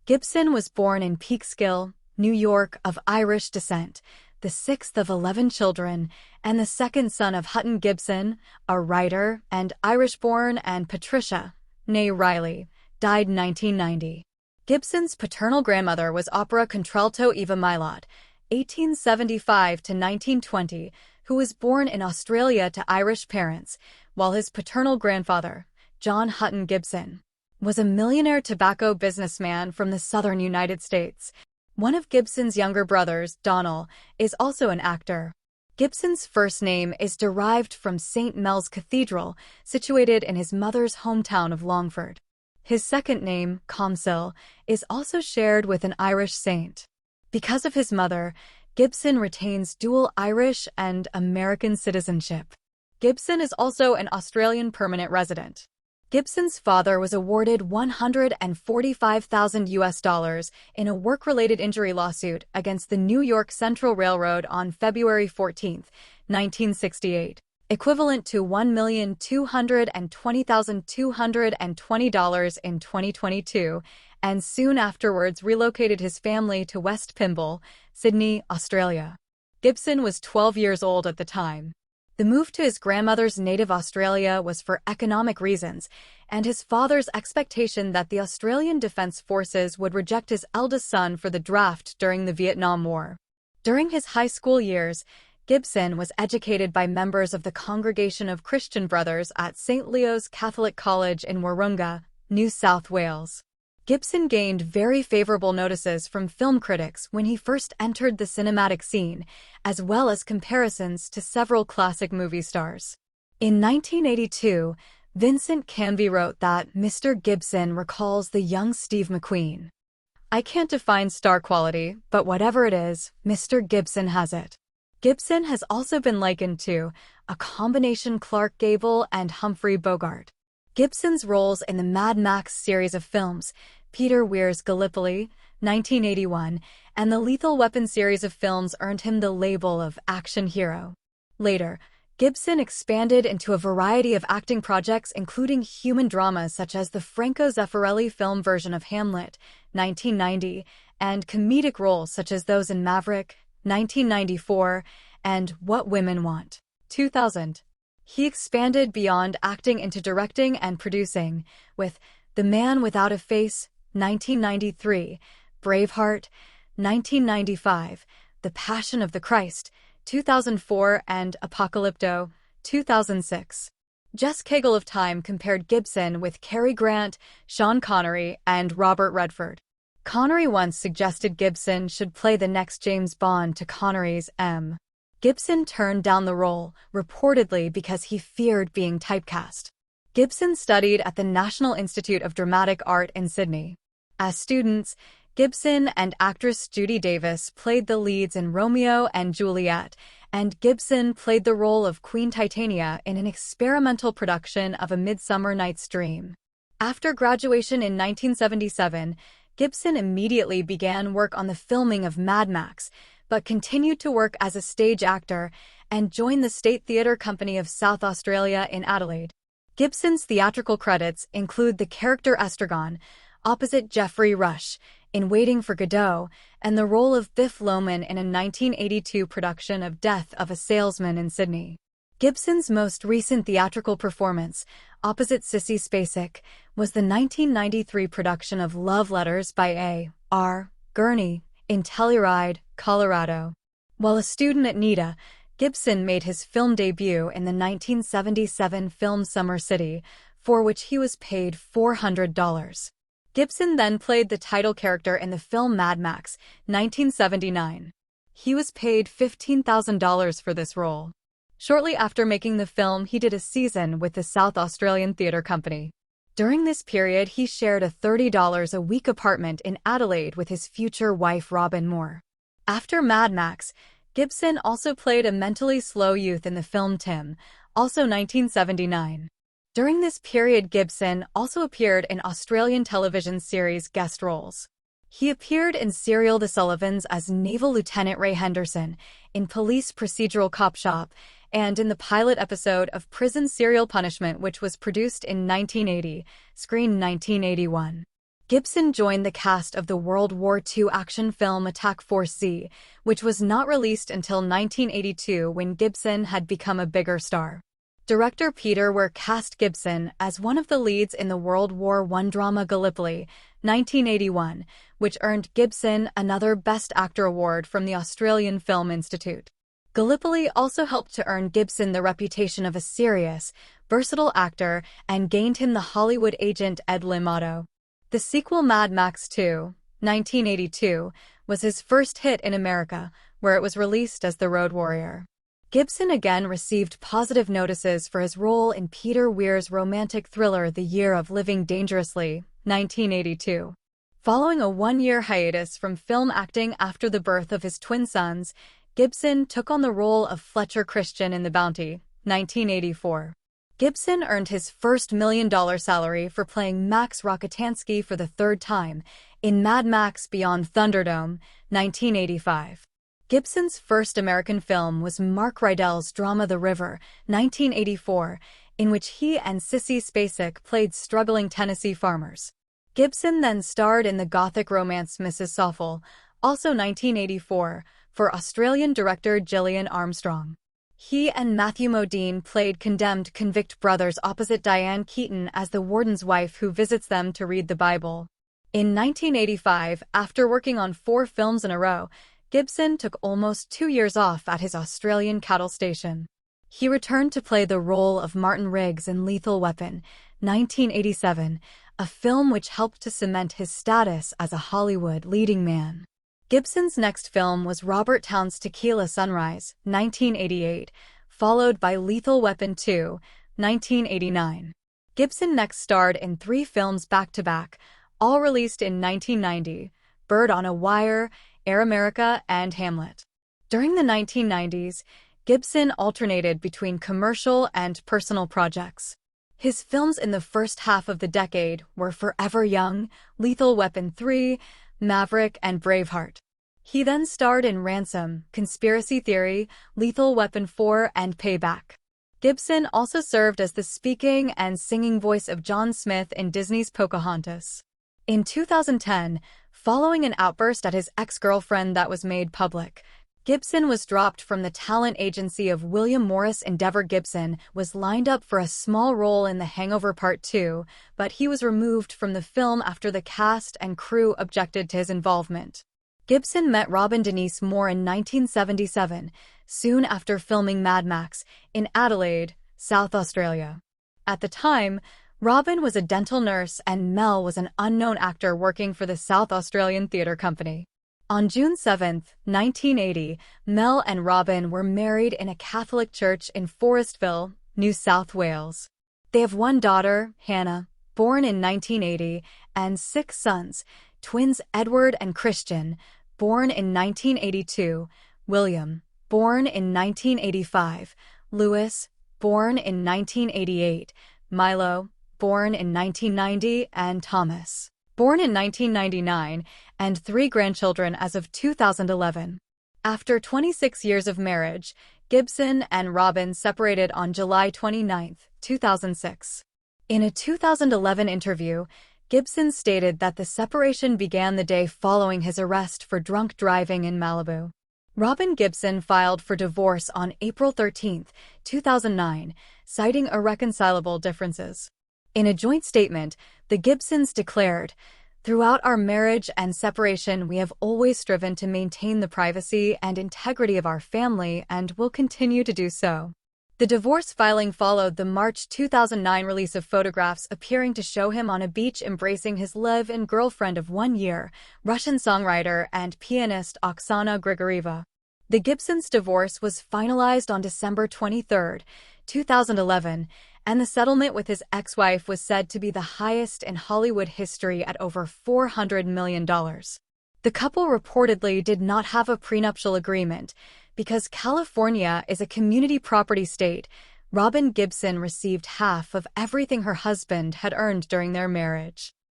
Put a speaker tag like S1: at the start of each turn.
S1: Gibson was born in Peekskill, New York, of Irish descent, the sixth of 11 children, and the second son of Hutton Gibson, a writer, and Irish-born, and Patricia, née Riley, died 1990. Gibson's paternal grandmother was opera contralto Eva Mylott, 1875 to 1920, who was born in Australia to Irish parents, while his paternal grandfather, John Hutton Gibson, was a millionaire tobacco businessman from the southern United States. One of Gibson's younger brothers, Donald, is also an actor. Gibson's first name is derived from St. Mel's Cathedral, situated in his mother's hometown of Longford. His second name, Columcille, is also shared with an Irish saint. Because of his mother, Gibson retains dual Irish and American citizenship. Gibson is also an Australian permanent resident. Gibson's father was awarded $145,000 in a work-related injury lawsuit against the New York Central Railroad on February 14, 1968, equivalent to $1,220,220 in 2022, and soon afterwards relocated his family to West Pymble, Sydney, Australia. Gibson was 12 years old at the time. The move to his grandmother's native Australia was for economic reasons, and his father's expectation that the Australian Defence Forces would reject his eldest son for the draft during the Vietnam War. During his high school years, Gibson was educated by members of the Congregation of Christian Brothers at St. Leo's Catholic College in Wahroonga, New South Wales. Gibson gained very favorable notices from film critics when he first entered the cinematic scene, as well as comparisons to several classic movie stars. In 1982, Vincent Canby wrote that Mr. Gibson recalls the young Steve McQueen. "I can't define star quality, but whatever it is, Mr. Gibson has it." Gibson has also been likened to a combination Clark Gable and Humphrey Bogart. Gibson's roles in the Mad Max series of films, Peter Weir's Gallipoli, 1981, and the Lethal Weapon series of films earned him the label of action hero. Later, Gibson expanded into a variety of acting projects including human dramas such as the Franco Zeffirelli film version of Hamlet, 1990, and comedic roles such as those in Maverick, 1994, and What Women Want, 2000. He expanded beyond acting into directing and producing, with The Man Without a Face, 1993, Braveheart, 1995, The Passion of the Christ, 2004, and Apocalypto, 2006. Jess Cagle of Time compared Gibson with Cary Grant, Sean Connery, and Robert Redford. Connery once suggested Gibson should play the next James Bond to Connery's M. Gibson turned down the role, reportedly because he feared being typecast. Gibson studied at the National Institute of Dramatic Art in Sydney. As students, Gibson and actress Judy Davis played the leads in Romeo and Juliet, and Gibson played the role of Queen Titania in an experimental production of A Midsummer Night's Dream. After graduation in 1977, Gibson immediately began work on the filming of Mad Max, but continued to work as a stage actor and joined the State Theatre Company of South Australia in Adelaide. Gibson's theatrical credits include the character Estragon, opposite Geoffrey Rush, in Waiting for Godot, and the role of Biff Loman in a 1982 production of Death of a Salesman in Sydney. Gibson's most recent theatrical performance, opposite Sissy Spacek, was the 1993 production of Love Letters by A.R. Gurney in Telluride, Colorado. While a student at NIDA, Gibson made his film debut in the 1977 film Summer City, for which he was paid $400. Gibson then played the title character in the film Mad Max, 1979. He was paid $15,000 for this role. Shortly after making the film, he did a season with the South Australian Theatre Company. During this period, he shared a $30 a week apartment in Adelaide with his future wife Robin Moore. After Mad Max, Gibson also played a mentally slow youth in the film Tim, also 1979. During this period, Gibson also appeared in Australian television series guest roles. He appeared in serial The Sullivans as Naval Lieutenant Ray Henderson, in Police Procedural Cop Shop, and in the pilot episode of Prison Serial Punishment, which was produced in 1980, screened 1981. Gibson joined the cast of the World War II action film Attack Force Z, which was not released until 1982 when Gibson had become a bigger star. Director Peter Weir cast Gibson as one of the leads in the World War I drama Gallipoli, 1981, which earned Gibson another Best Actor award from the Australian Film Institute. Gallipoli also helped to earn Gibson the reputation of a serious, versatile actor and gained him the Hollywood agent Ed Limato. The sequel Mad Max 2, 1982, was his first hit in America, where it was released as The Road Warrior. Gibson again received positive notices for his role in Peter Weir's romantic thriller The Year of Living Dangerously, 1982. Following a one-year hiatus from film acting after the birth of his twin sons, Gibson took on the role of Fletcher Christian in The Bounty, 1984. Gibson earned his first $1 million salary for playing Max Rockatansky for the third time in Mad Max Beyond Thunderdome, 1985. Gibson's first American film was Mark Rydell's drama The River, 1984, in which he and Sissy Spacek played struggling Tennessee farmers. Gibson then starred in the gothic romance Mrs. Soffel, also 1984, for Australian director Gillian Armstrong. He and Matthew Modine played condemned convict brothers opposite Diane Keaton as the warden's wife who visits them to read the Bible. In 1985, after working on 4 films in a row, Gibson took almost 2 years off at his Australian cattle station. He returned to play the role of Martin Riggs in Lethal Weapon, 1987, a film which helped to cement his status as a Hollywood leading man. Gibson's next film was Robert Towne's Tequila Sunrise, 1988, followed by Lethal Weapon 2, 1989. Gibson next starred in 3 films back-to-back, all released in 1990, Bird on a Wire, Air America, and Hamlet. During the 1990s, Gibson alternated between commercial and personal projects. His films in the first half of the decade were Forever Young, Lethal Weapon 3, Maverick, and Braveheart. He then starred in Ransom, Conspiracy Theory, Lethal Weapon 4, and Payback. Gibson also served as the speaking and singing voice of John Smith in Disney's Pocahontas. In 2010, following an outburst at his ex-girlfriend that was made public, Gibson was dropped from the talent agency of William Morris Endeavor. Gibson was lined up for a small role in The Hangover Part 2, but he was removed from the film after the cast and crew objected to his involvement. Gibson met Robin Denise Moore in 1977, soon after filming Mad Max, in Adelaide, South Australia. At the time, Robin was a dental nurse and Mel was an unknown actor working for the South Australian Theatre Company. On June 7, 1980, Mel and Robin were married in a Catholic church in Forestville, New South Wales. They have 1 daughter, Hannah, born in 1980, and 6 sons, twins Edward and Christian, born in 1982, William, born in 1985, Louis, born in 1988, Milo, born in 1990, and Thomas, born in 1999, and 3 grandchildren as of 2011. After 26 years of marriage, Gibson and Robin separated on July 29, 2006. In a 2011 interview, Gibson stated that the separation began the day following his arrest for drunk driving in Malibu. Robin Gibson filed for divorce on April 13, 2009, citing irreconcilable differences. In a joint statement, the Gibsons declared, "Throughout our marriage and separation, we have always striven to maintain the privacy and integrity of our family and will continue to do so." The divorce filing followed the March 2009 release of photographs appearing to show him on a beach embracing his live-in girlfriend of 1 year, Russian songwriter and pianist Oksana Grigorieva. The Gibsons' divorce was finalized on December 23, 2011, and the settlement with his ex-wife was said to be the highest in Hollywood history at over $400 million. The couple reportedly did not have a prenuptial agreement. Because California is a community property state, Robin Gibson received half of everything her husband had earned during their marriage.